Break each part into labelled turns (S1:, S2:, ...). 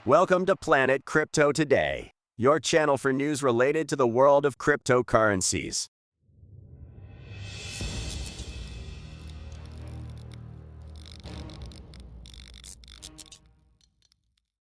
S1: Welcome to Planet Crypto Today, your channel for news related to the world of cryptocurrencies.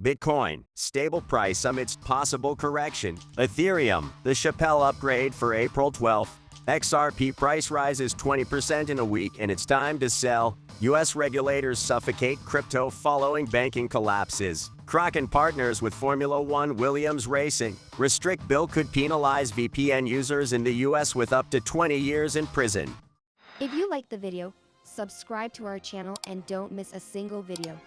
S1: Bitcoin, stable price amidst possible correction. Ethereum, the SHAPELLA upgrade for April 12th. XRP price rises 20% in a week and it's time to sell. U.S. regulators suffocate crypto following banking collapses. KRAKEN partners with Formula One Williams Racing. Restrict bill could penalize VPN users in the U.S. with up to 20 years in prison.
S2: If you like the video, subscribe to our channel and don't miss a single video.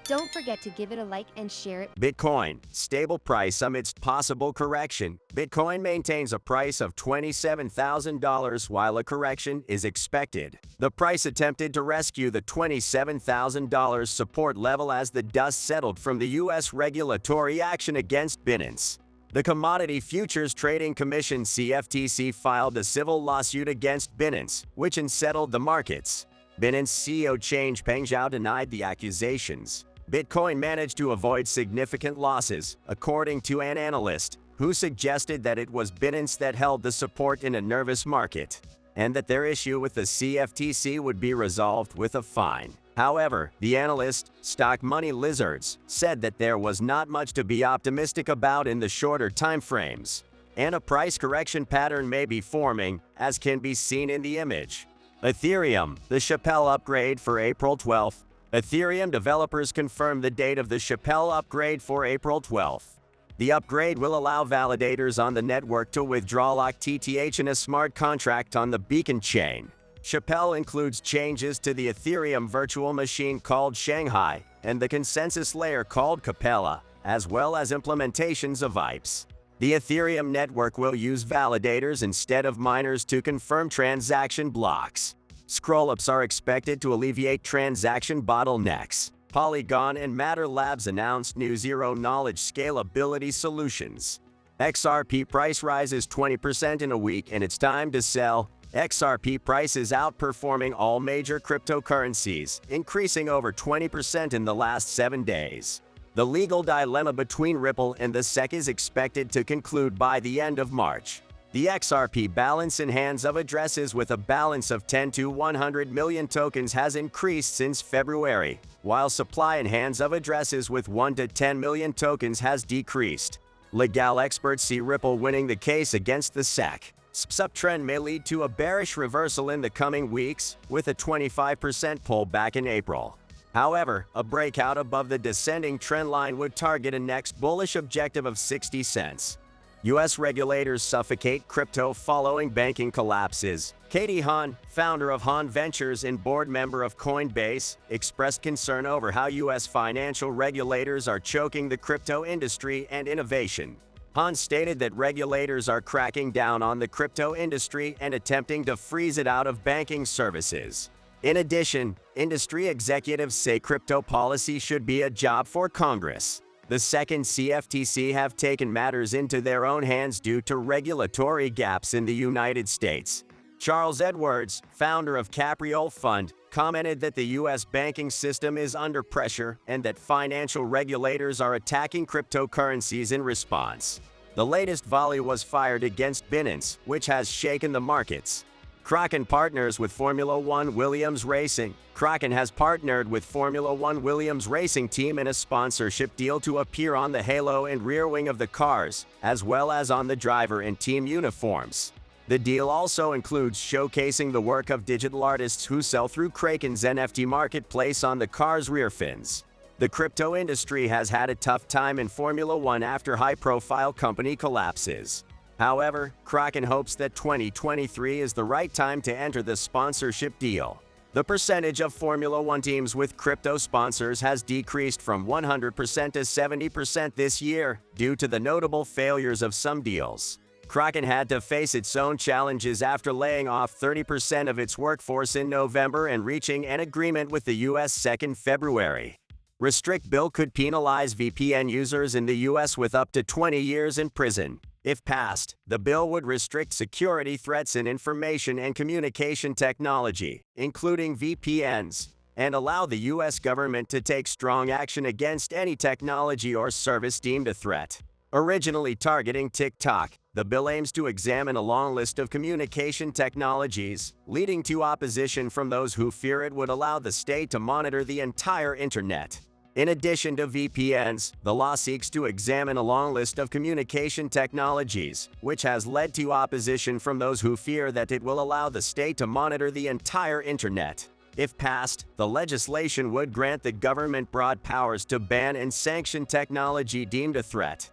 S2: Don't forget to give it a like and share it.
S1: Bitcoin, stable price amidst possible correction. Bitcoin maintains a price of $27,000 while a correction is expected. The price attempted to rescue the $27,000 support level as the dust settled from the U.S. regulatory action against Binance. The Commodity Futures Trading Commission (CFTC) filed a civil lawsuit against Binance, which unsettled the markets. Binance CEO Changpeng Zhao denied the accusations. Bitcoin managed to avoid significant losses, according to an analyst, who suggested that it was Binance that held the support in a nervous market, and that their issue with the CFTC would be resolved with a fine. However, the analyst, Stock Money Lizards, said that there was not much to be optimistic about in the shorter timeframes, and a price correction pattern may be forming, as can be seen in the image. Ethereum, the SHAPELLA upgrade for April 12th. Ethereum developers confirmed the date of the SHAPELLA upgrade for April 12th. The upgrade will allow validators on the network to withdraw lock ETH in a smart contract on the Beacon chain. SHAPELLA includes changes to the Ethereum virtual machine called Shanghai and the consensus layer called Capella, as well as implementations of ETHEREUM. The Ethereum network will use validators instead of miners to confirm transaction blocks. Scroll-ups are expected to alleviate transaction bottlenecks. Polygon and Matter Labs announced new zero-knowledge scalability solutions. XRP price rises 20% in a week and it's time to sell. XRP price is outperforming all major cryptocurrencies, increasing over 20% in the last 7 days. The legal dilemma between Ripple and the SEC is expected to conclude by the end of March. The XRP balance in hands of addresses with a balance of 10 to 100 million tokens has increased since February, while supply in hands of addresses with 1 to 10 million tokens has decreased. Legal experts see Ripple winning the case against the SEC. Subtrend may lead to a bearish reversal in the coming weeks, with a 25% pullback in April. However, a breakout above the descending trend line would target a next bullish objective of 60 cents. U.S. regulators suffocate crypto following banking collapses. Katie Han, founder of Han Ventures and board member of Coinbase, expressed concern over how U.S. financial regulators are choking the crypto industry and innovation. Han stated that regulators are cracking down on the crypto industry and attempting to freeze it out of banking services. In addition, industry executives say crypto policy should be a job for Congress. The second CFTC have taken matters into their own hands due to regulatory gaps in the United States. Charles Edwards, founder of Capriole Fund, commented that the U.S. banking system is under pressure and that financial regulators are attacking cryptocurrencies in response. The latest volley was fired against Binance, which has shaken the markets. KRAKEN partners with Formula One Williams Racing. KRAKEN has partnered with Formula One Williams Racing team in a sponsorship deal to appear on the halo and rear wing of the cars, as well as on the driver and team uniforms. The deal also includes showcasing the work of digital artists who sell through KRAKEN's NFT marketplace on the car's rear fins. The crypto industry has had a tough time in Formula One after high-profile company collapses. However, KRAKEN hopes that 2023 is the right time to enter the sponsorship deal. The percentage of Formula One teams with crypto sponsors has decreased from 100% to 70% this year due to the notable failures of some deals. KRAKEN had to face its own challenges after laying off 30% of its workforce in November and reaching an agreement with the U.S. SEC in February. Restrict bill could penalize VPN users in the U.S. with up to 20 years in prison. If passed, the bill would restrict security threats in information and communication technology, including VPNs, and allow the U.S. government to take strong action against any technology or service deemed a threat. Originally targeting TikTok, the bill aims to examine a long list of communication technologies, leading to opposition from those who fear it would allow the state to monitor the entire internet. In addition to VPNs, the law seeks to examine a long list of communication technologies, which has led to opposition from those who fear that it will allow the state to monitor the entire internet. If passed, the legislation would grant the government broad powers to ban and sanction technology deemed a threat.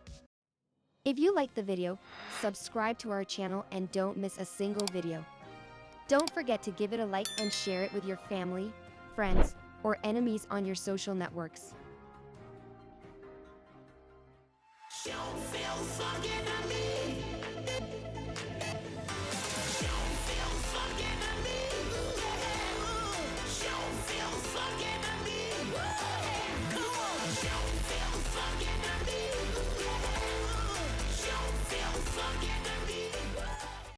S2: If you liked the video, subscribe to our channel and don't miss a single video. Don't forget to give it a like and share it with your family, friends, or enemies on your social networks.
S3: Don't feel fucking at me.